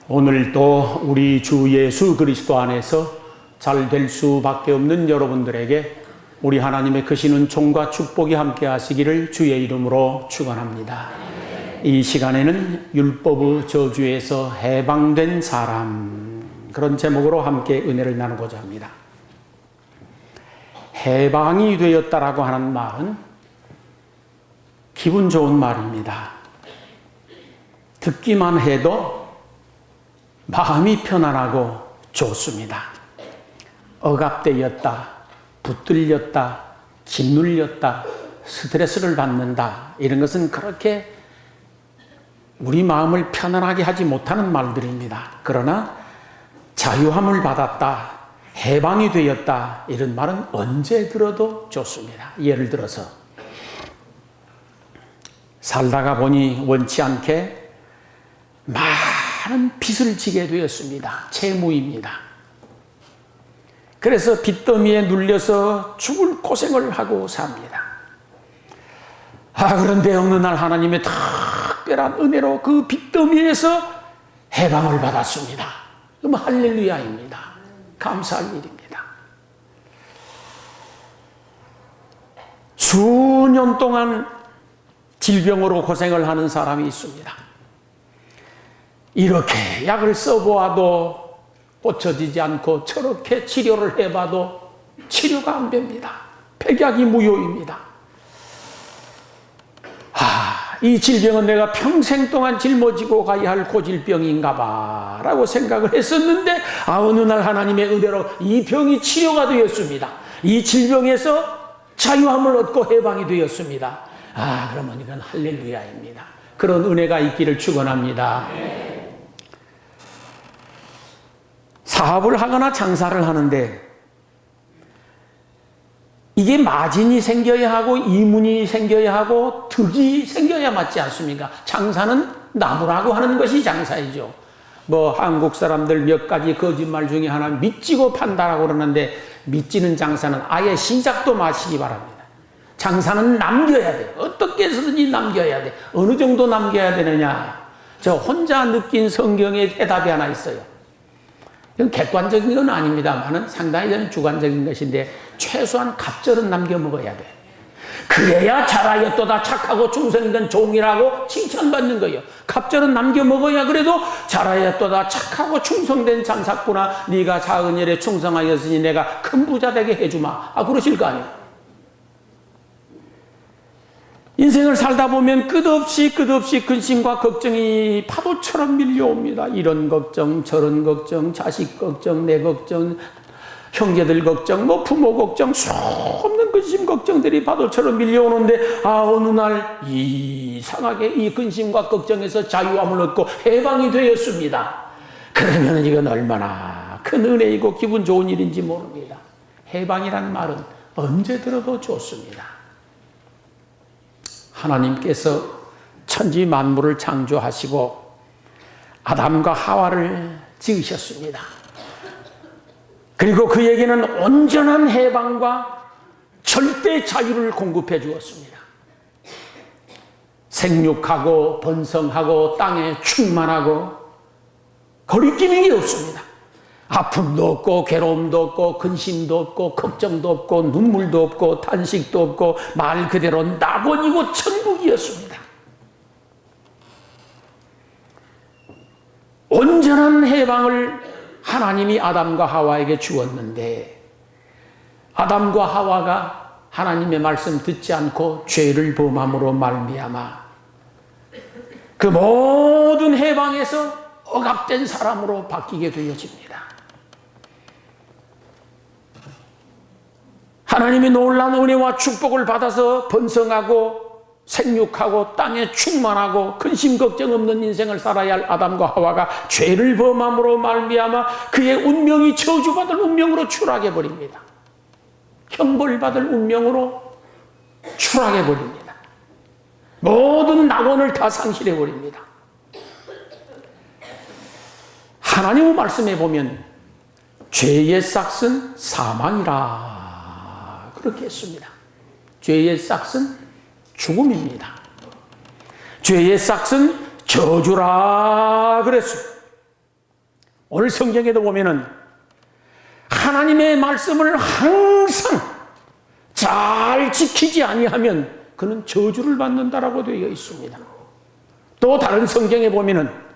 오늘도 우리 주 예수 그리스도 안에서 잘 될 수밖에 없는 여러분들에게 우리 하나님의 크신 은총과 축복이 함께 하시기를 주의 이름으로 축원합니다. 이 시간에는 율법의 저주에서 해방된 사람, 그런 제목으로 함께 은혜를 나누고자 합니다. 해방이 되었다라고 하는 말은 기분 좋은 말입니다. 듣기만 해도 마음이 편안하고 좋습니다. 억압되었다, 붙들렸다, 짓눌렸다, 스트레스를 받는다, 이런 것은 그렇게 우리 마음을 편안하게 하지 못하는 말들입니다. 그러나 자유함을 받았다, 해방이 되었다, 이런 말은 언제 들어도 좋습니다. 예를 들어서 살다가 보니 원치 않게 많은 빚을 지게 되었습니다. 채무입니다. 그래서 빚더미에 눌려서 죽을 고생을 하고 삽니다. 그런데 어느 날 하나님의 특별한 은혜로 그 빚더미에서 해방을 받았습니다. 그럼 할렐루야입니다. 감사할 일입니다. 수년 동안 질병으로 고생을 하는 사람이 있습니다. 이렇게 약을 써보아도 고쳐지지 않고 저렇게 치료를 해봐도 치료가 안 됩니다. 백약이 무효입니다. 이 질병은 내가 평생 동안 짊어지고 가야 할 고질병인가 봐 라고 생각을 했었는데 어느 날 하나님의 은혜로 이 병이 치료가 되었습니다. 이 질병에서 자유함을 얻고 해방이 되었습니다. 그러면 이건 할렐루야입니다. 그런 은혜가 있기를 축원합니다. 사업을 하거나 장사를 하는데 이게 마진이 생겨야 하고 이문이 생겨야 하고 득이 생겨야 맞지 않습니까? 장사는 나무라고 하는 것이 장사이죠. 한국 사람들 몇 가지 거짓말 중에 하나 믿지고 판다라고 그러는데, 믿지는 장사는 아예 시작도 마시기 바랍니다. 장사는 남겨야 돼요. 어떻게 해서든지 남겨야 돼. 어느 정도 남겨야 되느냐? 저 혼자 느낀 성경의 해답이 하나 있어요. 이건 객관적인 건 아닙니다만은 상당히 저는 주관적인 것인데, 최소한 갑절은 남겨 먹어야 돼. 그래야 잘하였도다, 착하고 충성된 종이라고 칭찬받는 거예요. 갑절은 남겨 먹어야 그래도 잘하였도다, 착하고 충성된 장사꾼아, 네가 작은 일에 충성하였으니 내가 큰 부자 되게 해주마. 그러실 거 아니에요. 인생을 살다 보면 끝없이 근심과 걱정이 파도처럼 밀려옵니다. 이런 걱정, 저런 걱정, 자식 걱정, 내 걱정, 형제들 걱정, 부모 걱정, 수없는 근심 걱정들이 파도처럼 밀려오는데, 어느 날 이상하게 이 근심과 걱정에서 자유함을 얻고 해방이 되었습니다. 그러면 이건 얼마나 큰 은혜이고 기분 좋은 일인지 모릅니다. 해방이란 말은 언제 들어도 좋습니다. 하나님께서 천지 만물을 창조하시고 아담과 하와를 지으셨습니다. 그리고 그에게는 온전한 해방과 절대 자유를 공급해 주었습니다. 생육하고 번성하고 땅에 충만하고 거리낌이 없습니다. 아픔도 없고 괴로움도 없고 근심도 없고 걱정도 없고 눈물도 없고 탄식도 없고 말 그대로 낙원이고 천국이었습니다. 온전한 해방을 하나님이 아담과 하와에게 주었는데, 아담과 하와가 하나님의 말씀 듣지 않고 죄를 범함으로 말미암아 그 모든 해방에서 억압된 사람으로 바뀌게 되어집니다. 하나님이 놀라운 은혜와 축복을 받아서 번성하고 생육하고 땅에 충만하고 근심 걱정 없는 인생을 살아야 할 아담과 하와가 죄를 범함으로 말미암아 그의 운명이 저주받을 운명으로 추락해 버립니다. 형벌받을 운명으로 추락해 버립니다. 모든 낙원을 다 상실해 버립니다. 하나님의 말씀에 보면 죄의 싹은 사망이라 그렇게 했습니다. 죄의 싹은 죽음입니다. 죄의 싹은 저주라 그랬습니다. 오늘 성경에도 보면은 하나님의 말씀을 항상 잘 지키지 아니하면 그는 저주를 받는다라고 되어 있습니다. 또 다른 성경에 보면은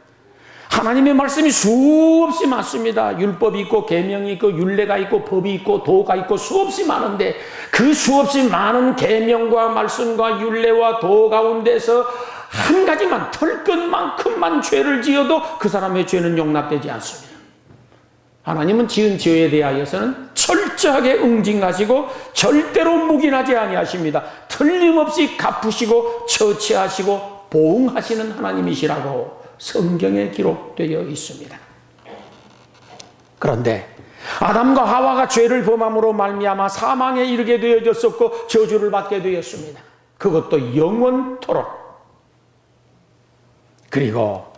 하나님의 말씀이 수없이 많습니다. 율법이 있고 계명이 있고 율례가 있고 법이 있고 도가 있고 수없이 많은데 그 수없이 많은 계명과 말씀과 율례와 도 가운데서 한 가지만 털끝만큼만 죄를 지어도 그 사람의 죄는 용납되지 않습니다. 하나님은 지은 죄에 대하여서는 철저하게 응징하시고 절대로 묵인하지 아니하십니다. 틀림없이 갚으시고 처치하시고 보응하시는 하나님이시라고 성경에 기록되어 있습니다. 그런데 아담과 하와가 죄를 범함으로 말미암아 사망에 이르게 되어졌었고 저주를 받게 되었습니다. 그것도 영원토록. 그리고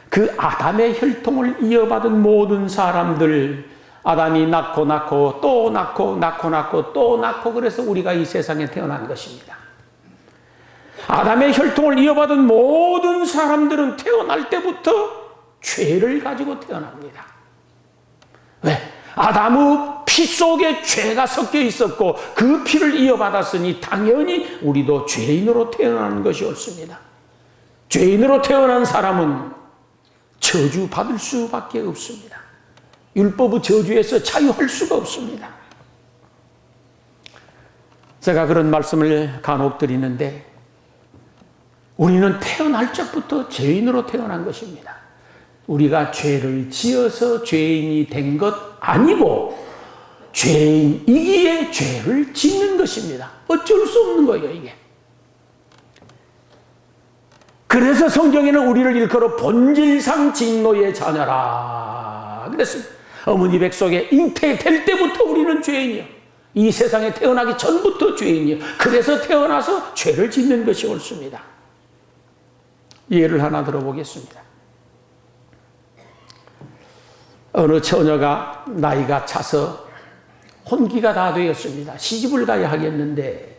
그 아담의 혈통을 이어받은 모든 사람들, 아담이 낳고 또 낳고 또 낳고 그래서 우리가 이 세상에 태어난 것입니다. 아담의 혈통을 이어받은 모든 사람들은 태어날 때부터 죄를 가지고 태어납니다. 왜? 아담의 피 속에 죄가 섞여 있었고 그 피를 이어받았으니 당연히 우리도 죄인으로 태어나는 것이 옳습니다. 죄인으로 태어난 사람은 저주받을 수밖에 없습니다. 율법의 저주에서 자유할 수가 없습니다. 제가 그런 말씀을 간혹 드리는데 우리는 태어날 적부터 죄인으로 태어난 것입니다. 우리가 죄를 지어서 죄인이 된 것 아니고 죄인이기에 죄를 짓는 것입니다. 어쩔 수 없는 거예요, 이게. 그래서 성경에는 우리를 일컬어 본질상 진노의 자녀라 그랬습니다. 어머니 뱃속에 잉태될 때부터 우리는 죄인이요. 이 세상에 태어나기 전부터 죄인이요. 그래서 태어나서 죄를 짓는 것이 옳습니다. 예를 하나 들어보겠습니다. 어느 처녀가 나이가 차서 혼기가 다 되었습니다. 시집을 가야 하겠는데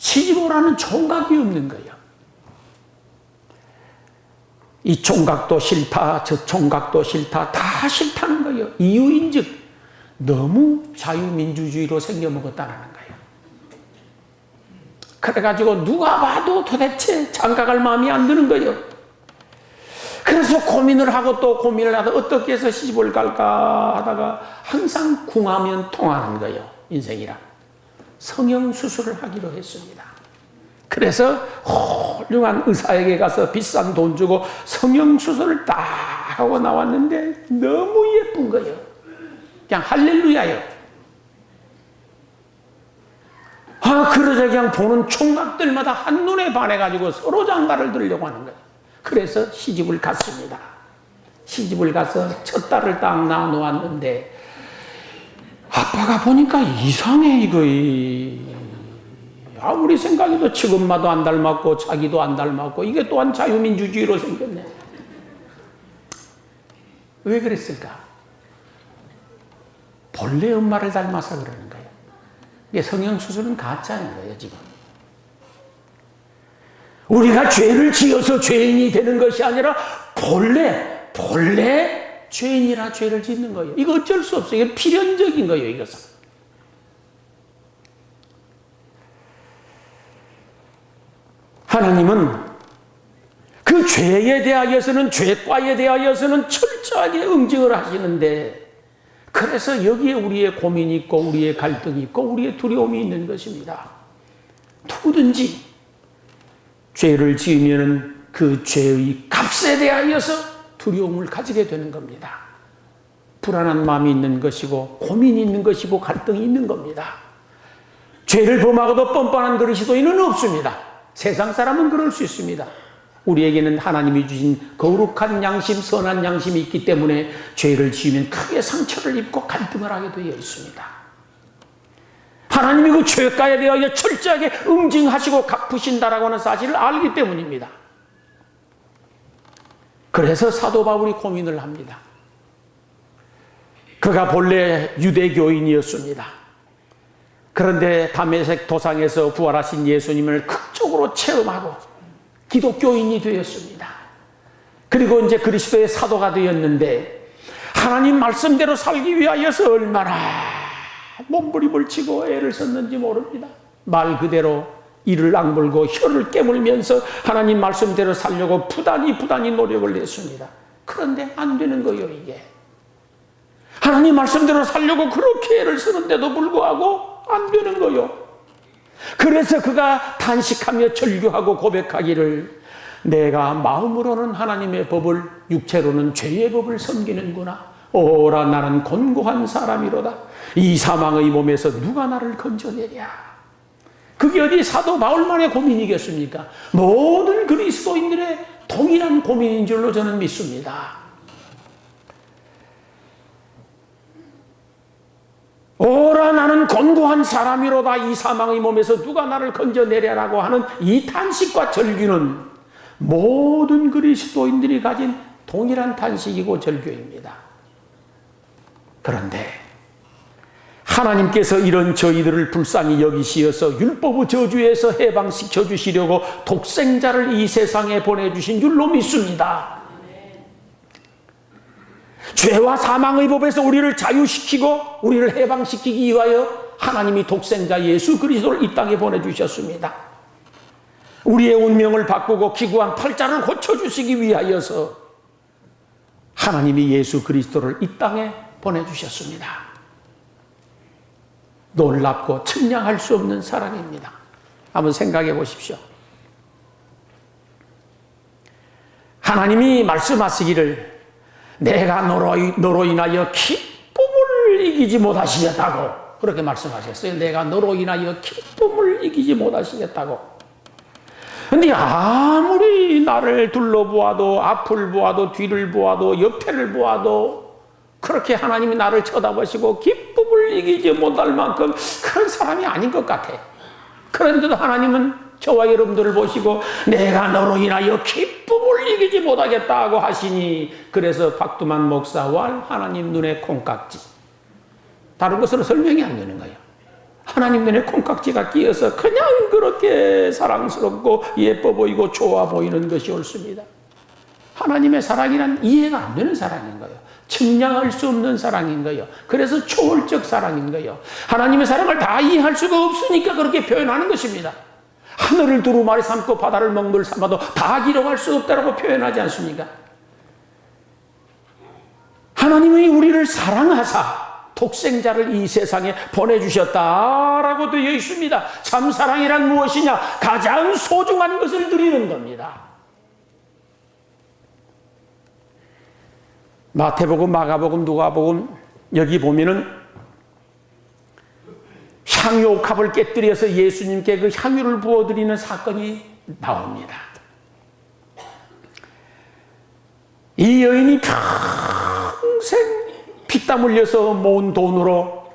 시집 오라는 총각이 없는 거예요. 이 총각도 싫다, 저 총각도 싫다, 다 싫다는 거예요. 이유인즉 너무 자유민주주의로 생겨먹었다는 거예요. 그래가지고 누가 봐도 도대체 장가갈 마음이 안 드는 거예요. 그래서 고민을 하고 또 고민을 하다 어떻게 해서 시집을 갈까 하다가 항상 궁하면 통하는 거예요. 인생이란. 성형수술을 하기로 했습니다. 그래서 훌륭한 의사에게 가서 비싼 돈 주고 성형수술을 딱 하고 나왔는데 너무 예쁜 거예요. 그냥 할렐루야요. 그러자 그냥 보는 총각들마다 한눈에 반해가지고 서로 장가를 들려고 하는 거예요. 그래서 시집을 갔습니다. 시집을 가서 첫 딸을 딱 낳아놓았는데 아빠가 보니까 이상해 이거. 아무리 생각해도 지엄마도 안 닮았고 자기도 안 닮았고 이게 또한 자유민주주의로 생겼네. 왜 그랬을까? 본래 엄마를 닮아서 그러는 거예요. 이게 성형수술은 가짜인 거예요 지금. 우리가 죄를 지어서 죄인이 되는 것이 아니라 본래 죄인이라 죄를 짓는 거예요. 이거 어쩔 수 없어요. 이게 필연적인 거예요, 이것은. 하나님은 그 죄에 대하여서는, 죄과에 대하여서는 철저하게 응징을 하시는데, 그래서 여기에 우리의 고민이 있고, 우리의 갈등이 있고, 우리의 두려움이 있는 것입니다. 누구든지 죄를 지으면 그 죄의 값에 대하여서 두려움을 가지게 되는 겁니다. 불안한 마음이 있는 것이고 고민이 있는 것이고 갈등이 있는 겁니다. 죄를 범하고도 뻔뻔한 그릇이 도인은 없습니다. 세상 사람은 그럴 수 있습니다. 우리에게는 하나님이 주신 거룩한 양심, 선한 양심이 있기 때문에 죄를 지으면 크게 상처를 입고 갈등을 하게 되어 있습니다. 하나님이 그 죄가에 대하여 철저하게 응징하시고 갚으신다라고 하는 사실을 알기 때문입니다. 그래서 사도 바울이 고민을 합니다. 그가 본래 유대교인이었습니다. 그런데 다메섹 도상에서 부활하신 예수님을 극적으로 체험하고 기독교인이 되었습니다. 그리고 이제 그리스도의 사도가 되었는데 하나님 말씀대로 살기 위하여서 얼마나 몸부림을 치고 애를 썼는지 모릅니다. 말 그대로 이를 악물고 혀를 깨물면서 하나님 말씀대로 살려고 부단히 노력을 했습니다. 그런데 안 되는 거예요, 이게. 하나님 말씀대로 살려고 그렇게 애를 쓰는데도 불구하고 안 되는 거예요. 그래서 그가 탄식하며 절규하고 고백하기를 내가 마음으로는 하나님의 법을 육체로는 죄의 법을 섬기는구나. 오라 나는 곤고한 사람이로다. 이 사망의 몸에서 누가 나를 건져내랴. 그게 어디 사도 바울만의 고민이겠습니까? 모든 그리스도인들의 동일한 고민인 줄로 저는 믿습니다. 오라 나는 곤고한 사람이로다. 이 사망의 몸에서 누가 나를 건져내랴라고 하는 이 탄식과 절규는 모든 그리스도인들이 가진 동일한 탄식이고 절규입니다. 그런데 하나님께서 이런 저희들을 불쌍히 여기시어서 율법의 저주에서 해방시켜 주시려고 독생자를 이 세상에 보내주신 줄로 믿습니다. 죄와 사망의 법에서 우리를 자유시키고 우리를 해방시키기 위하여 하나님이 독생자 예수 그리스도를 이 땅에 보내주셨습니다. 우리의 운명을 바꾸고 기구한 팔자를 고쳐주시기 위하여서 하나님이 예수 그리스도를 이 땅에 보내주셨습니다. 놀랍고 측량할 수 없는 사랑입니다. 한번 생각해 보십시오. 하나님이 말씀하시기를 내가 너로 인하여 기쁨을 이기지 못하시겠다고 그렇게 말씀하셨어요. 내가 너로 인하여 기쁨을 이기지 못하시겠다고. 근데 아무리 나를 둘러보아도 앞을 보아도 뒤를 보아도 옆에를 보아도 그렇게 하나님이 나를 쳐다보시고 기쁨을 이기지 못할 만큼 그런 사람이 아닌 것 같아. 그런데도 하나님은 저와 여러분들을 보시고 내가 너로 인하여 기쁨을 이기지 못하겠다고 하시니 그래서 박두만 목사와 하나님 눈에 콩깍지. 다른 것으로 설명이 안 되는 거예요. 하나님 눈에 콩깍지가 끼어서 그냥 그렇게 사랑스럽고 예뻐 보이고 좋아 보이는 것이 옳습니다. 하나님의 사랑이란 이해가 안 되는 사랑인 거예요. 측량할 수 없는 사랑인 거예요. 그래서 초월적 사랑인 거예요. 하나님의 사랑을 다 이해할 수가 없으니까 그렇게 표현하는 것입니다. 하늘을 두루마리 삼고 바다를 먹물 삼아도 다 기록할 수 없다고 표현하지 않습니까? 하나님이 우리를 사랑하사 독생자를 이 세상에 보내주셨다라고 되어 있습니다. 참 사랑이란 무엇이냐? 가장 소중한 것을 드리는 겁니다. 마태복음, 마가복음, 누가복음 여기 보면은 향유옥합을 깨뜨려서 예수님께 그 향유를 부어드리는 사건이 나옵니다. 이 여인이 평생 피땀 흘려서 모은 돈으로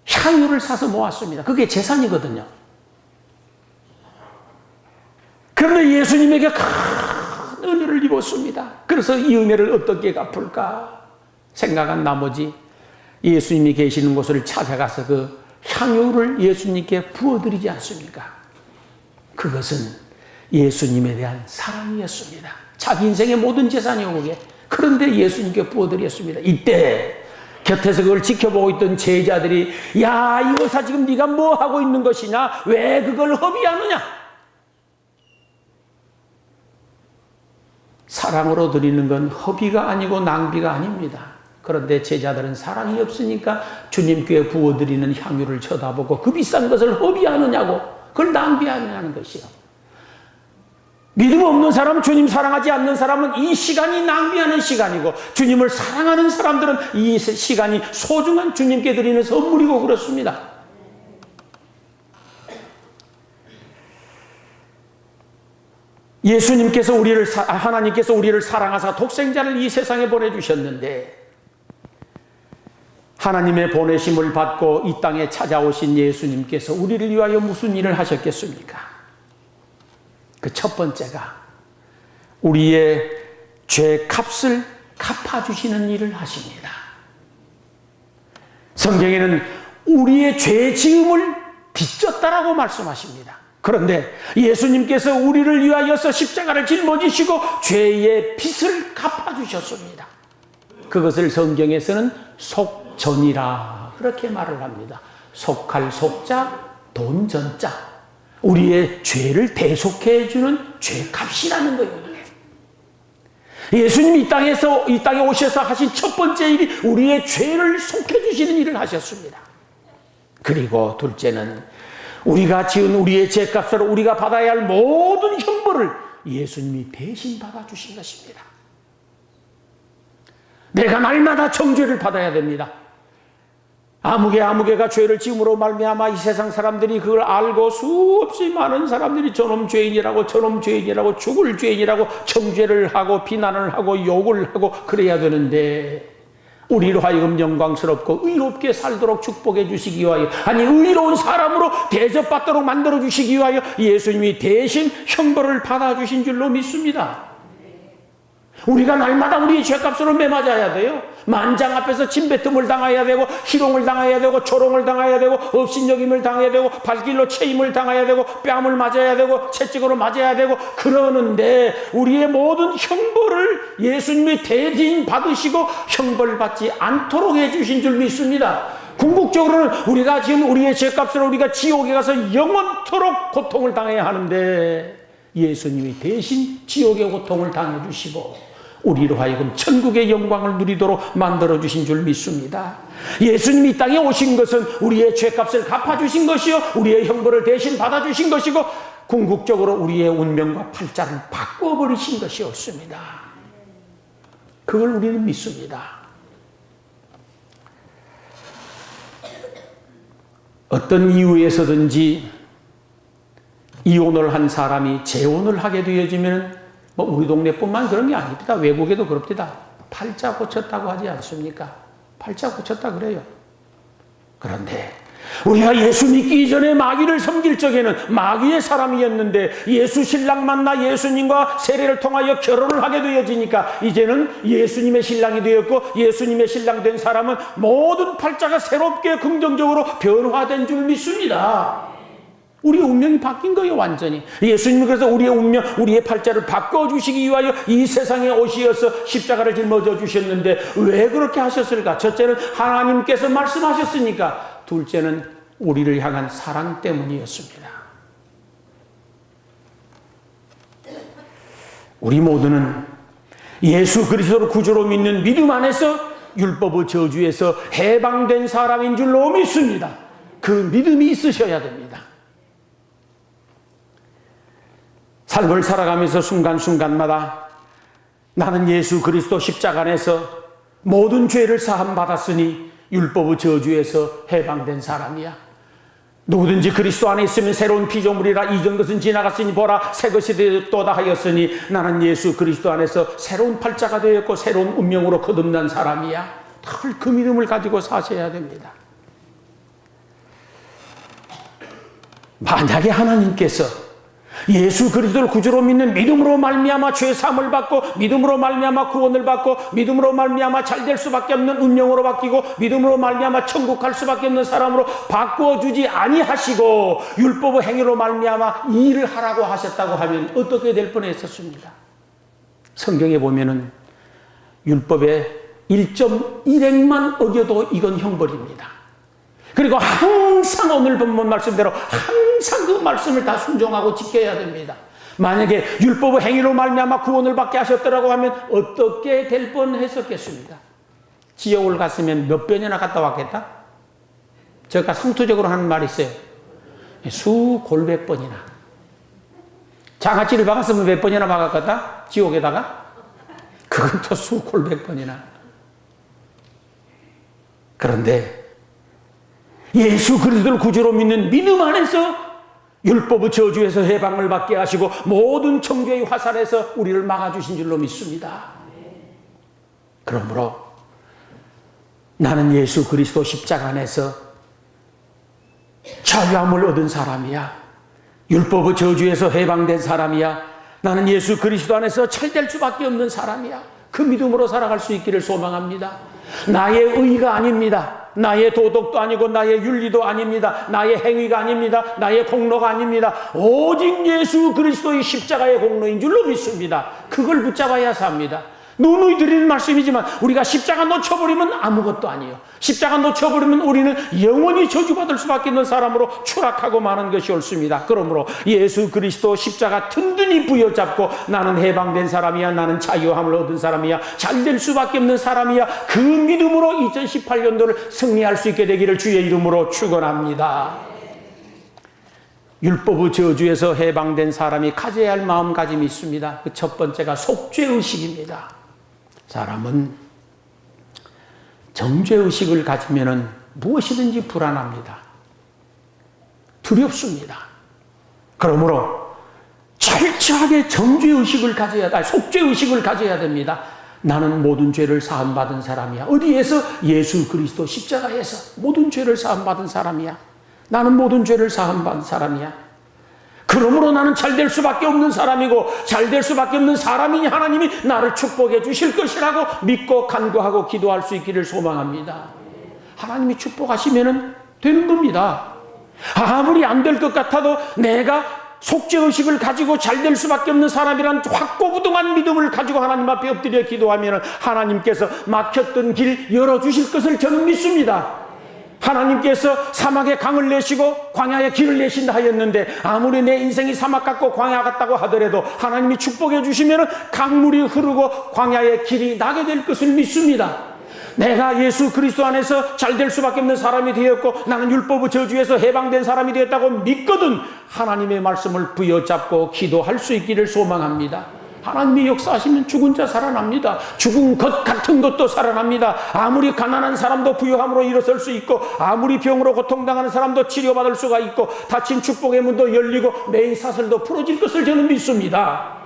향유를 사서 모았습니다. 그게 재산이거든요. 그런데 예수님에게 큰 은혜를 입었습니다. 그래서 이 은혜를 어떻게 갚을까 생각한 나머지 예수님이 계시는 곳을 찾아가서 그 향유를 예수님께 부어드리지 않습니까? 그것은 예수님에 대한 사랑이었습니다. 자기 인생의 모든 재산이요 그게. 그런데 예수님께 부어드렸습니다. 이때 곁에서 그걸 지켜보고 있던 제자들이 야 이 의사 지금 네가 뭐 하고 있는 것이냐? 왜 그걸 허비하느냐? 사랑으로 드리는 건 허비가 아니고 낭비가 아닙니다. 그런데 제자들은 사랑이 없으니까 주님께 부어드리는 향유를 쳐다보고 그 비싼 것을 허비하느냐고 그걸 낭비하느냐는 것이요. 믿음 없는 사람, 주님 사랑하지 않는 사람은 이 시간이 낭비하는 시간이고 주님을 사랑하는 사람들은 이 시간이 소중한 주님께 드리는 선물이고 그렇습니다. 예수님께서 하나님께서 우리를 사랑하사 독생자를 이 세상에 보내주셨는데 하나님의 보내심을 받고 이 땅에 찾아오신 예수님께서 우리를 위하여 무슨 일을 하셨겠습니까? 그 첫 번째가 우리의 죄 값을 갚아주시는 일을 하십니다. 성경에는 우리의 죄 지음을 빚졌다라고 말씀하십니다. 그런데 예수님께서 우리를 위하여서 십자가를 짊어지시고 죄의 빚을 갚아주셨습니다. 그것을 성경에서는 속전이라 그렇게 말을 합니다. 속할 속자, 돈전자. 우리의 죄를 대속해 주는 죄값이라는 거예요. 예수님이 이 땅에 오셔서 하신 첫 번째 일이 우리의 죄를 속해 주시는 일을 하셨습니다. 그리고 둘째는 우리가 지은 우리의 죄값을 우리가 받아야 할 모든 형벌을 예수님이 대신 받아주신 것입니다. 내가 날마다 정죄를 받아야 됩니다. 아무개가 죄를 지음으로 말미암아 이 세상 사람들이 그걸 알고 수없이 많은 사람들이 저놈 죄인이라고 죽을 죄인이라고 정죄를 하고 비난을 하고 욕을 하고 그래야 되는데, 우리로 하여금 영광스럽고 의롭게 살도록 축복해 주시기 위하여, 아니 의로운 사람으로 대접받도록 만들어 주시기 위하여 예수님이 대신 형벌을 받아주신 줄로 믿습니다. 우리가 날마다 우리의 죄값으로 매맞아야 돼요. 만장 앞에서 침뱉음을 당해야 되고, 희롱을 당해야 되고, 조롱을 당해야 되고, 업신여김을 당해야 되고, 발길로 체임을 당해야 되고, 뺨을 맞아야 되고, 채찍으로 맞아야 되고, 그러는데 우리의 모든 형벌을 예수님이 대신 받으시고 형벌 받지 않도록 해주신 줄 믿습니다. 궁극적으로는 우리가 지금 우리의 죄값으로 우리가 지옥에 가서 영원토록 고통을 당해야 하는데, 예수님이 대신 지옥의 고통을 당해주시고 우리로 하여금 천국의 영광을 누리도록 만들어주신 줄 믿습니다. 예수님이 이 땅에 오신 것은 우리의 죄값을 갚아주신 것이요, 우리의 형벌을 대신 받아주신 것이고, 궁극적으로 우리의 운명과 팔자를 바꿔버리신 것이었습니다. 그걸 우리는 믿습니다. 어떤 이유에서든지 이혼을 한 사람이 재혼을 하게 되어지면, 우리 동네뿐만 그런 게 아닙니다. 외국에도 그럽니다. 팔자 고쳤다고 하지 않습니까? 팔자 고쳤다 그래요. 그런데 우리가 예수 믿기 이전에 마귀를 섬길 적에는 마귀의 사람이었는데, 예수 신랑 만나 예수님과 세례를 통하여 결혼을 하게 되어지니까 이제는 예수님의 신랑이 되었고, 예수님의 신랑 된 사람은 모든 팔자가 새롭게 긍정적으로 변화된 줄 믿습니다. 우리 운명이 바뀐 거예요, 완전히. 예수님은 그래서 우리의 운명, 우리의 팔자를 바꿔주시기 위하여 이 세상에 오시어서 십자가를 짊어져 주셨는데, 왜 그렇게 하셨을까? 첫째는 하나님께서 말씀하셨으니까, 둘째는 우리를 향한 사랑 때문이었습니다. 우리 모두는 예수 그리스도를 구주로 믿는 믿음 안에서 율법의 저주에서 해방된 사람인 줄로 믿습니다. 그 믿음이 있으셔야 됩니다. 삶을 살아가면서 순간순간마다 나는 예수 그리스도 십자가 안에서 모든 죄를 사함받았으니 율법의 저주에서 해방된 사람이야. 누구든지 그리스도 안에 있으면 새로운 피조물이라, 이전 것은 지나갔으니 보라 새 것이 되었도다 하였으니, 나는 예수 그리스도 안에서 새로운 팔자가 되었고 새로운 운명으로 거듭난 사람이야. 늘 그 믿음을 가지고 사셔야 됩니다. 만약에 하나님께서 예수 그리스도를 구주로 믿는 믿음으로 말미암아 죄 사함을 받고, 믿음으로 말미암아 구원을 받고, 믿음으로 말미암아 잘 될 수밖에 없는 운명으로 바뀌고, 믿음으로 말미암아 천국 갈 수밖에 없는 사람으로 바꿔주지 아니하시고 율법의 행위로 말미암아 이 일을 하라고 하셨다고 하면 어떻게 될 뻔했었습니다. 성경에 보면은 율법의 1.1행만 어겨도 이건 형벌입니다. 그리고 항상 오늘 본문 말씀대로 항상 그 말씀을 다 순종하고 지켜야 됩니다. 만약에 율법의 행위로 말미암아 구원을 받게 하셨더라고 하면 어떻게 될 뻔했었겠습니까? 지옥을 갔으면 몇 번이나 갔다 왔겠다? 제가 상투적으로 하는 말이 있어요. 수골백 번이나. 장아찌를 박았으면 몇 번이나 박았겠다? 지옥에다가? 그건 또 수골백 번이나. 그런데 예수 그리스도를 구주로 믿는 믿음 안에서 율법의 저주에서 해방을 받게 하시고 모든 정죄의 화살에서 우리를 막아주신 줄로 믿습니다. 그러므로 나는 예수 그리스도 십자가 안에서 자유함을 얻은 사람이야. 율법의 저주에서 해방된 사람이야. 나는 예수 그리스도 안에서 잘 될 수밖에 없는 사람이야. 그 믿음으로 살아갈 수 있기를 소망합니다. 나의 의가 아닙니다. 나의 도덕도 아니고 나의 윤리도 아닙니다. 나의 행위가 아닙니다. 나의 공로가 아닙니다. 오직 예수 그리스도의 십자가의 공로인 줄로 믿습니다. 그걸 붙잡아야 삽니다. 누누이 드리는 말씀이지만 우리가 십자가 놓쳐버리면 아무것도 아니에요. 십자가 놓쳐버리면 우리는 영원히 저주받을 수밖에 없는 사람으로 추락하고 마는 것이 옳습니다. 그러므로 예수 그리스도 십자가 든든히 부여잡고 나는 해방된 사람이야, 나는 자유함을 얻은 사람이야, 잘될 수밖에 없는 사람이야, 그 믿음으로 2018년도를 승리할 수 있게 되기를 주의 이름으로 축원합니다. 율법의 저주에서 해방된 사람이 가져야 할 마음가짐이 있습니다. 그 첫 번째가 속죄의식입니다. 사람은 정죄의식을 가지면 무엇이든지 불안합니다. 두렵습니다. 그러므로 철저하게 정죄의식을 속죄의식을 가져야 됩니다. 나는 모든 죄를 사함받은 사람이야. 어디에서? 예수 그리스도 십자가에서 모든 죄를 사함받은 사람이야. 나는 모든 죄를 사함받은 사람이야. 그러므로 나는 잘될 수밖에 없는 사람이고 잘될 수밖에 없는 사람이니 하나님이 나를 축복해 주실 것이라고 믿고 간구하고 기도할 수 있기를 소망합니다. 하나님이 축복하시면 되는 겁니다. 아무리 안 될 것 같아도 내가 속죄의식을 가지고 잘될 수밖에 없는 사람이란 확고부동한 믿음을 가지고 하나님 앞에 엎드려 기도하면 하나님께서 막혔던 길 열어주실 것을 저는 믿습니다. 하나님께서 사막에 강을 내시고 광야에 길을 내신다 하였는데 아무리 내 인생이 사막 같고 광야 같다고 하더라도 하나님이 축복해 주시면 강물이 흐르고 광야의 길이 나게 될 것을 믿습니다. 내가 예수 그리스도 안에서 잘될 수밖에 없는 사람이 되었고 나는 율법의 저주에서 해방된 사람이 되었다고 믿거든 하나님의 말씀을 부여잡고 기도할 수 있기를 소망합니다. 하나님이 역사하시면 죽은 자 살아납니다. 죽은 것 같은 것도 살아납니다. 아무리 가난한 사람도 부유함으로 일어설 수 있고 아무리 병으로 고통당하는 사람도 치료받을 수가 있고 닫힌 축복의 문도 열리고 매인 사슬도 풀어질 것을 저는 믿습니다.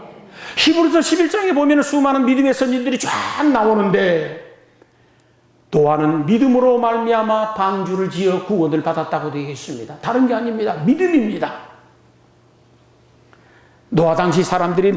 히브리서 11장에 보면 수많은 믿음의 선진들이 쫙 나오는데 노아는 믿음으로 말미암아 방주를 지어 구원을 받았다고 되어 있습니다. 다른 게 아닙니다. 믿음입니다. 노아 당시 사람들이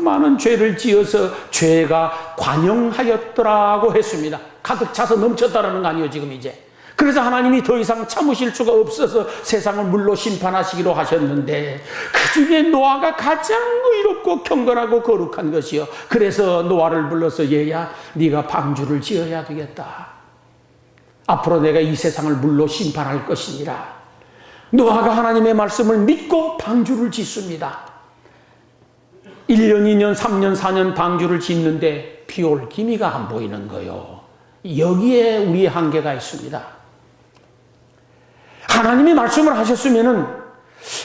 많은 죄를 지어서 죄가 관영하였더라고 했습니다. 가득 차서 넘쳤다라는 거 아니에요 지금 이제. 그래서 하나님이 더 이상 참으실 수가 없어서 세상을 물로 심판하시기로 하셨는데 그 중에 노아가 가장 의롭고 경건하고 거룩한 것이요. 그래서 노아를 불러서 얘야 네가 방주를 지어야 되겠다. 앞으로 내가 이 세상을 물로 심판할 것이니라. 노아가 하나님의 말씀을 믿고 방주를 짓습니다. 1년, 2년, 3년, 4년 방주를 짓는데 비올 기미가 안 보이는 거예요. 여기에 우리의 한계가 있습니다. 하나님이 말씀을 하셨으면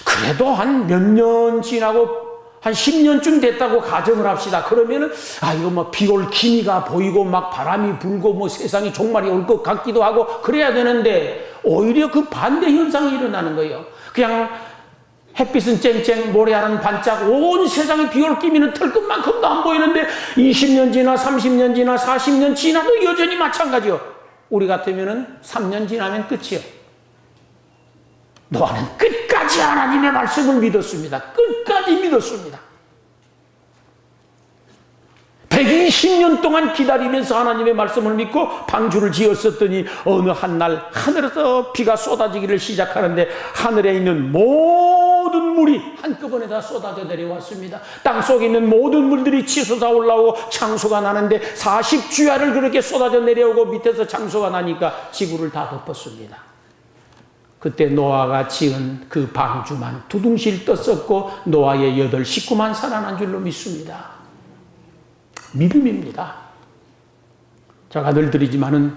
그래도 한 몇 년 지나고 한 10년쯤 됐다고 가정을 합시다. 그러면은 이거 뭐 비올 기미가 보이고 막 바람이 불고 뭐 세상이 종말이 올 것 같기도 하고 그래야 되는데 오히려 그 반대 현상이 일어나는 거예요. 그냥 햇빛은 쨍쨍, 모래알은 반짝, 온 세상에 비올 기미는 털끝만큼도 안 보이는데 20년 지나 30년 지나 40년 지나도 여전히 마찬가지요. 우리 같으면은 3년 지나면 끝이요. 노아는 끝까지 하나님의 말씀을 믿었습니다. 끝까지 믿었습니다. 120년 동안 기다리면서 하나님의 말씀을 믿고 방주를 지었었더니 어느 한날 하늘에서 비가 쏟아지기를 시작하는데 하늘에 있는 모든 물이 한꺼번에 다 쏟아져 내려왔습니다. 땅속에 있는 모든 물들이 치솟아 올라오고 창수가 나는데 40주야를 그렇게 쏟아져 내려오고 밑에서 창수가 나니까 지구를 다 덮었습니다. 그때 노아가 지은 그 방주만 두둥실 떴었고 노아의 8 식구만 살아난 줄로 믿습니다. 믿음입니다. 제가 늘 드리지만은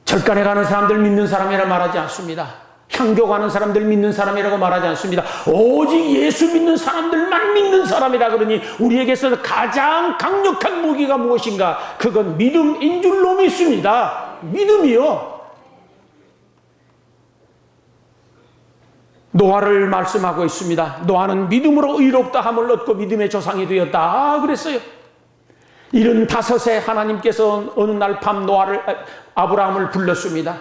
절간에 가는 사람들 믿는 사람이라 말하지 않습니다. 향교 가는 사람들 믿는 사람이라고 말하지 않습니다. 오직 예수 믿는 사람들만 믿는 사람이라 그러니 우리에게서 가장 강력한 무기가 무엇인가? 그건 믿음인 줄로 믿습니다. 믿음이요. 노아를 말씀하고 있습니다. 노아는 믿음으로 의롭다 함을 얻고 믿음의 조상이 되었다. 그랬어요. 75세 하나님께서 어느 날 밤 아브라함을 불렀습니다.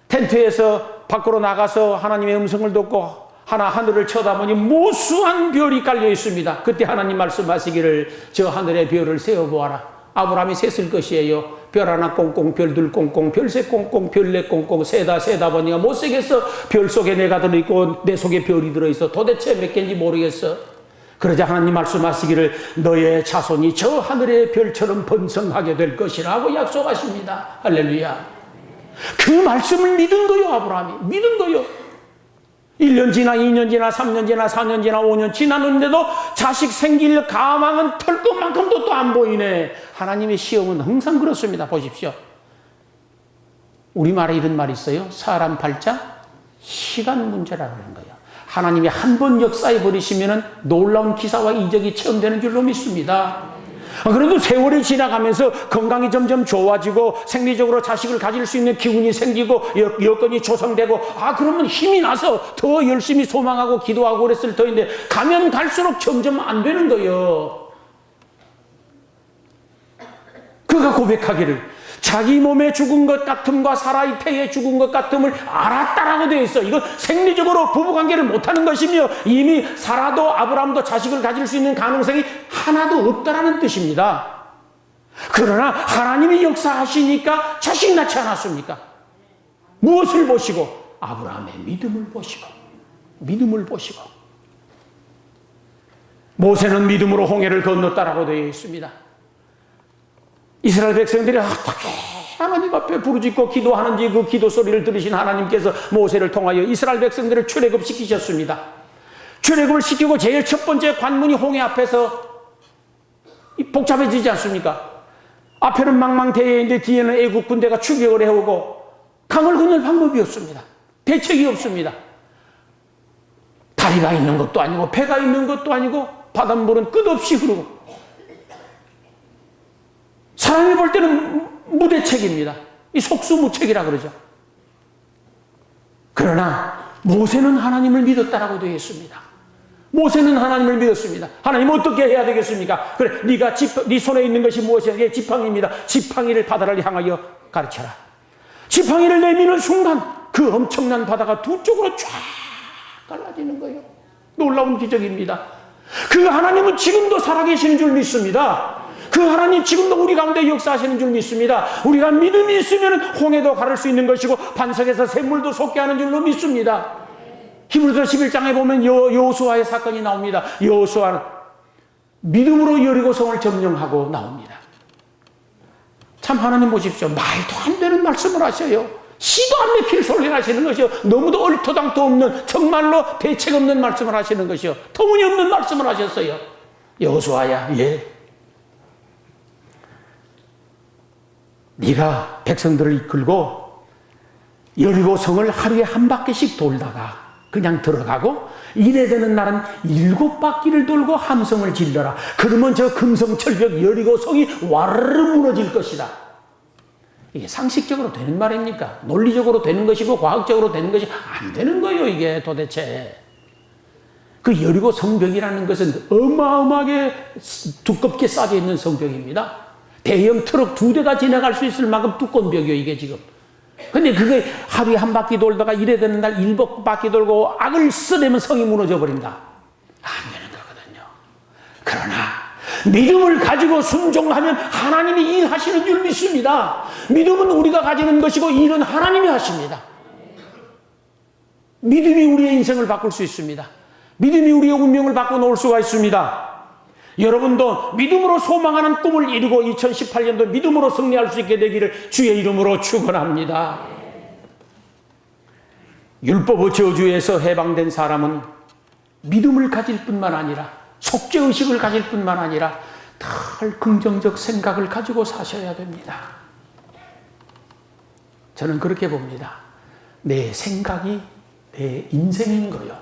텐트에서 밖으로 나가서 하나님의 음성을 듣고 하늘을 쳐다보니 무수한 별이 깔려 있습니다. 그때 하나님 말씀하시기를 저 하늘의 별을 세어보아라. 아브라함이 셌을 것이에요. 별 하나 꽁꽁, 별둘 꽁꽁, 별셋 꽁꽁, 별넷 꽁꽁, 세다 보니까 못 세겠어. 별 속에 내가 들어있고 내 속에 별이 들어있어. 도대체 몇 개인지 모르겠어. 그러자 하나님 말씀하시기를 너의 자손이 저 하늘의 별처럼 번성하게 될 것이라고 약속하십니다. 할렐루야. 그 말씀을 믿은 거요, 아브라함이. 믿은 거요. 1년 지나 2년 지나 3년 지나 4년 지나 5년 지났는데도 자식 생길 가망은 털 것만큼도 또 안 보이네. 하나님의 시험은 항상 그렇습니다. 보십시오. 우리말에 이런 말이 있어요. 사람 팔자 시간 문제라고 하는 거예요. 하나님이 한 번 역사해 버리시면 놀라운 기사와 이적이 체험되는 줄로 믿습니다. 그래도 세월이 지나가면서 건강이 점점 좋아지고 생리적으로 자식을 가질 수 있는 기운이 생기고 여건이 조성되고 그러면 힘이 나서 더 열심히 소망하고 기도하고 그랬을 터인데 가면 갈수록 점점 안 되는 거예요. 그가 고백하기를 자기 몸에 죽은 것 같음과 사라의 태에 죽은 것 같음을 알았다라고 되어 있어. 이건 생리적으로 부부관계를 못하는 것이며 이미 사라도 아브라함도 자식을 가질 수 있는 가능성이 하나도 없다라는 뜻입니다. 그러나 하나님이 역사하시니까 자식 낳지 않았습니까? 무엇을 보시고? 아브라함의 믿음을 보시고 모세는 믿음으로 홍해를 건넜다라고 되어 있습니다. 이스라엘 백성들이 어떻게 하나님 앞에 부르짖고 기도하는지 그 기도 소리를 들으신 하나님께서 모세를 통하여 이스라엘 백성들을 출애굽시키셨습니다. 출애굽을 시키고 제일 첫 번째 관문이 홍해 앞에서 복잡해지지 않습니까? 앞에는 망망대해인데 뒤에는 애국 군대가 추격을 해오고 강을 건널 방법이 없습니다. 대책이 없습니다. 다리가 있는 것도 아니고 배가 있는 것도 아니고 바닷물은 끝없이 흐르고 사람이 볼 때는 무대책입니다. 이 속수무책이라 그러죠. 그러나 모세는 하나님을 믿었다라고 되어 있습니다. 모세는 하나님을 믿었습니다. 하나님 어떻게 해야 되겠습니까? 그래, 네 손에 있는 것이 무엇이냐? 이게 지팡이입니다. 지팡이를 바다를 향하여 가르쳐라. 지팡이를 내미는 순간 그 엄청난 바다가 두 쪽으로 쫙 갈라지는 거예요. 놀라운 기적입니다. 그 하나님은 지금도 살아계시는 줄 믿습니다. 그 하나님 지금도 우리 가운데 역사하시는 줄 믿습니다. 우리가 믿음이 있으면 홍해도 가를 수 있는 것이고 반석에서 샘물도 솟게 하는 줄로 믿습니다. 히브리서 11장에 보면 여호수아의 사건이 나옵니다. 여호수아는 믿음으로 여리고성을 점령하고 나옵니다. 참 하나님 보십시오. 말도 안 되는 말씀을 하셔요. 시도 안 맥힐 소리를 하시는 것이요. 너무도 얼토당토 없는 정말로 대책 없는 말씀을 하시는 것이요. 터무니없는 말씀을 하셨어요. 여호수아야, 네가 백성들을 이끌고 여리고 성을 하루에 한 바퀴씩 돌다가 그냥 들어가고 이래 되는 날은 7바퀴를 돌고 함성을 질러라. 그러면 저 금성철벽 여리고 성이 와르르 무너질 것이다. 이게 상식적으로 되는 말입니까? 논리적으로 되는 것이고 과학적으로 되는 것이 안 되는 거예요. 이게 도대체. 그 여리고 성벽이라는 것은 어마어마하게 두껍게 쌓여 있는 성벽입니다. 대형 트럭 2대가 지나갈 수 있을 만큼 두꺼운 벽이에요, 이게 지금. 근데 그게 하루에 한 바퀴 돌다가 이래 되는 날 7바퀴 돌고 악을 쓰려면 성이 무너져 버린다. 안 되는 거거든요. 그러나 믿음을 가지고 순종하면 하나님이 일하시는 줄 믿습니다. 믿음은 우리가 가지는 것이고 일은 하나님이 하십니다. 믿음이 우리의 인생을 바꿀 수 있습니다. 믿음이 우리의 운명을 바꿔놓을 수가 있습니다. 여러분도 믿음으로 소망하는 꿈을 이루고 2018년도 믿음으로 승리할 수 있게 되기를 주의 이름으로 축원합니다. 율법의 저주에서 해방된 사람은 믿음을 가질 뿐만 아니라 속죄의식을 가질 뿐만 아니라 늘 긍정적 생각을 가지고 사셔야 됩니다. 저는 그렇게 봅니다. 내 생각이 내 인생인 거요.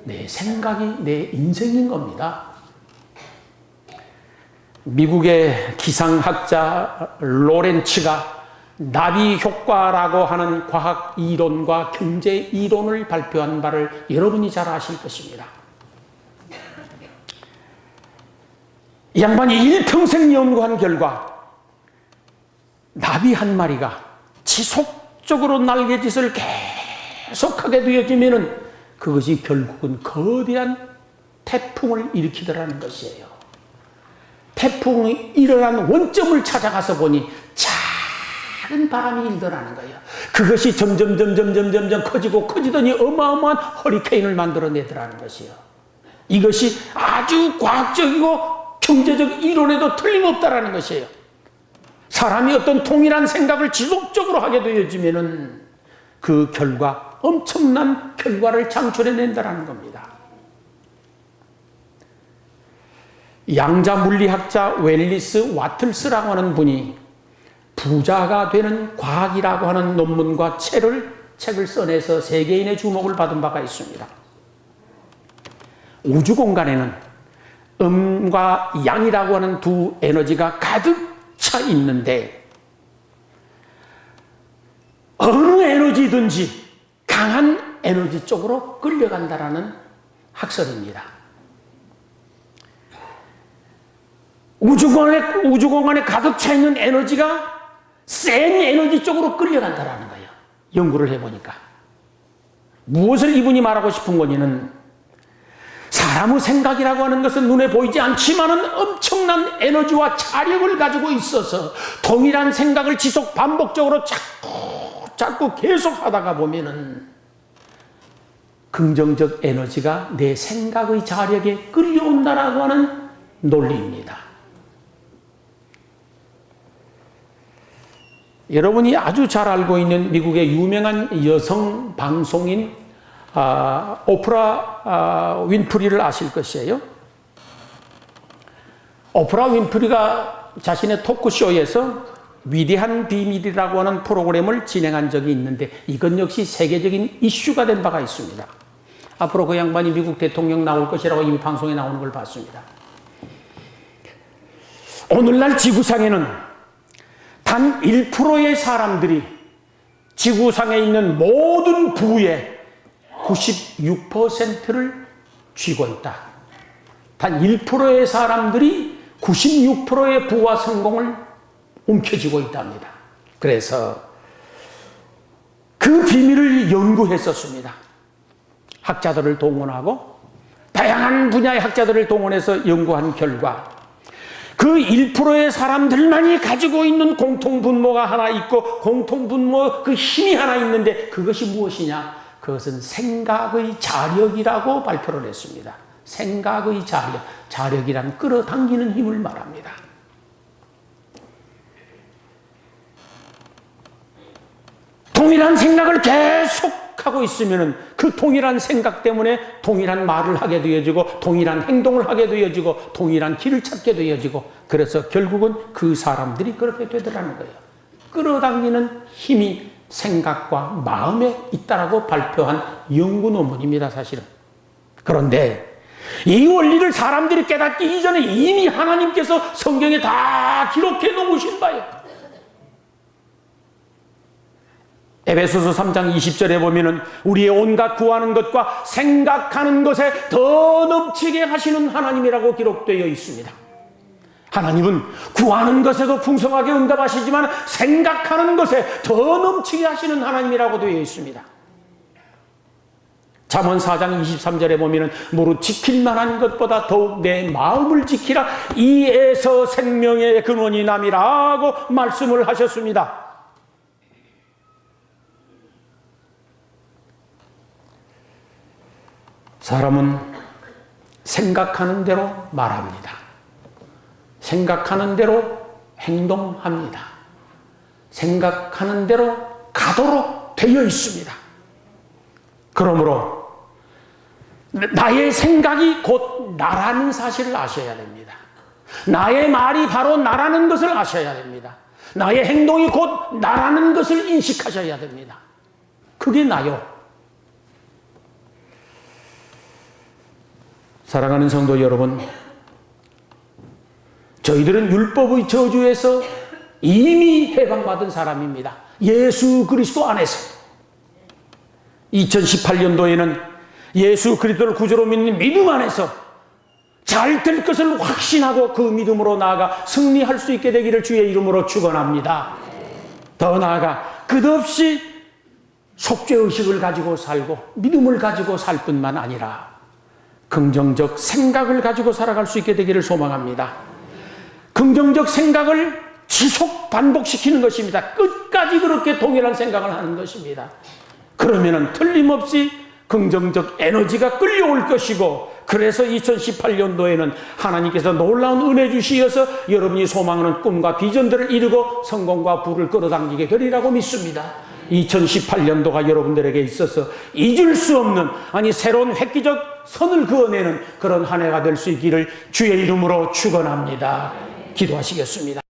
내 생각이 내 인생인 겁니다. 미국의 기상학자 로렌츠가 나비 효과라고 하는 과학 이론과 경제 이론을 발표한 바를 여러분이 잘 아실 것입니다. 이 양반이 일평생 연구한 결과 나비 한 마리가 지속적으로 날개짓을 계속하게 되어지면은 그것이 결국은 거대한 태풍을 일으키더라는 것이에요. 태풍이 일어난 원점을 찾아가서 보니 작은 바람이 일더라는 거예요. 그것이 점점 커지고 커지더니 어마어마한 허리케인을 만들어내더라는 것이요. 이것이 아주 과학적이고 경제적 이론에도 틀림없다라는 것이에요. 사람이 어떤 동일한 생각을 지속적으로 하게 되어지면은 그 결과 엄청난 결과를 창출해낸다는 겁니다. 양자 물리학자 웰리스 와틀스라고 하는 분이 부자가 되는 과학이라고 하는 논문과 책을 써내서 세계인의 주목을 받은 바가 있습니다. 우주 공간에는 음과 양이라고 하는 두 에너지가 가득 차 있는데 어느 에너지든지 강한 에너지 쪽으로 끌려간다라는 학설입니다. 우주공간에 가득 차 있는 에너지가 센 에너지 쪽으로 끌려간다라는 거예요. 연구를 해보니까. 무엇을 이분이 말하고 싶은 거냐는 사람의 생각이라고 하는 것은 눈에 보이지 않지만은 엄청난 에너지와 자력을 가지고 있어서 동일한 생각을 지속 반복적으로 자꾸 계속 하다가 보면은 긍정적 에너지가 내 생각의 자력에 끌려온다라고 하는 논리입니다. 여러분이 아주 잘 알고 있는 미국의 유명한 여성 방송인 오프라 윈프리를 아실 것이에요. 오프라 윈프리가 자신의 토크쇼에서 위대한 비밀이라고 하는 프로그램을 진행한 적이 있는데 이것 역시 세계적인 이슈가 된 바가 있습니다. 앞으로 그 양반이 미국 대통령 나올 것이라고 이미 방송에 나오는 걸 봤습니다. 오늘날 지구상에는 단 1%의 사람들이 지구상에 있는 모든 부의 96%를 쥐고 있다. 단 1%의 사람들이 96%의 부와 성공을 움켜쥐고 있답니다. 그래서 그 비밀을 연구했었습니다. 학자들을 동원하고 다양한 분야의 학자들을 동원해서 연구한 결과 그 1%의 사람들만이 가지고 있는 공통분모가 하나 있고 공통분모 그 힘이 하나 있는데 그것이 무엇이냐? 그것은 생각의 자력이라고 발표를 했습니다. 생각의 자력, 자력이란 끌어당기는 힘을 말합니다. 동일한 생각을 계속하고 있으면 그 동일한 생각 때문에 동일한 말을 하게 되어지고 동일한 행동을 하게 되어지고 동일한 길을 찾게 되어지고 그래서 결국은 그 사람들이 그렇게 되더라는 거예요. 끌어당기는 힘이 생각과 마음에 있다라고 발표한 연구 논문입니다, 사실은. 그런데 이 원리를 사람들이 깨닫기 이전에 이미 하나님께서 성경에 다 기록해 놓으신 바예요. 에베소서 3장 20절에 보면은 우리의 온갖 구하는 것과 생각하는 것에 더 넘치게 하시는 하나님이라고 기록되어 있습니다. 하나님은 구하는 것에도 풍성하게 응답하시지만 생각하는 것에 더 넘치게 하시는 하나님이라고 되어 있습니다. 잠언 4장 23절에 보면은 무릇 지킬 만한 것보다 더욱 내 마음을 지키라 이에서 생명의 근원이 남이라고 말씀을 하셨습니다. 사람은 생각하는 대로 말합니다. 생각하는 대로 행동합니다. 생각하는 대로 가도록 되어 있습니다. 그러므로 나의 생각이 곧 나라는 사실을 아셔야 됩니다. 나의 말이 바로 나라는 것을 아셔야 됩니다. 나의 행동이 곧 나라는 것을 인식하셔야 됩니다. 그게 나요. 사랑하는 성도 여러분, 저희들은 율법의 저주에서 이미 해방받은 사람입니다. 예수 그리스도 안에서. 2018년도에는 예수 그리스도를 구주로 믿는 믿음 안에서 잘 될 것을 확신하고 그 믿음으로 나아가 승리할 수 있게 되기를 주의 이름으로 축원합니다. 더 나아가 끝없이 속죄의식을 가지고 살고 믿음을 가지고 살 뿐만 아니라 긍정적 생각을 가지고 살아갈 수 있게 되기를 소망합니다. 긍정적 생각을 지속 반복시키는 것입니다. 끝까지 그렇게 동일한 생각을 하는 것입니다. 그러면은 틀림없이 긍정적 에너지가 끌려올 것이고, 그래서 2018년도에는 하나님께서 놀라운 은혜 주시어서 여러분이 소망하는 꿈과 비전들을 이루고 성공과 부를 끌어당기게 되리라고 믿습니다. 2018년도가 여러분들에게 있어서 잊을 수 없는, 아니 새로운 획기적 선을 그어내는 그런 한 해가 될 수 있기를 주의 이름으로 축원합니다. 기도하시겠습니다.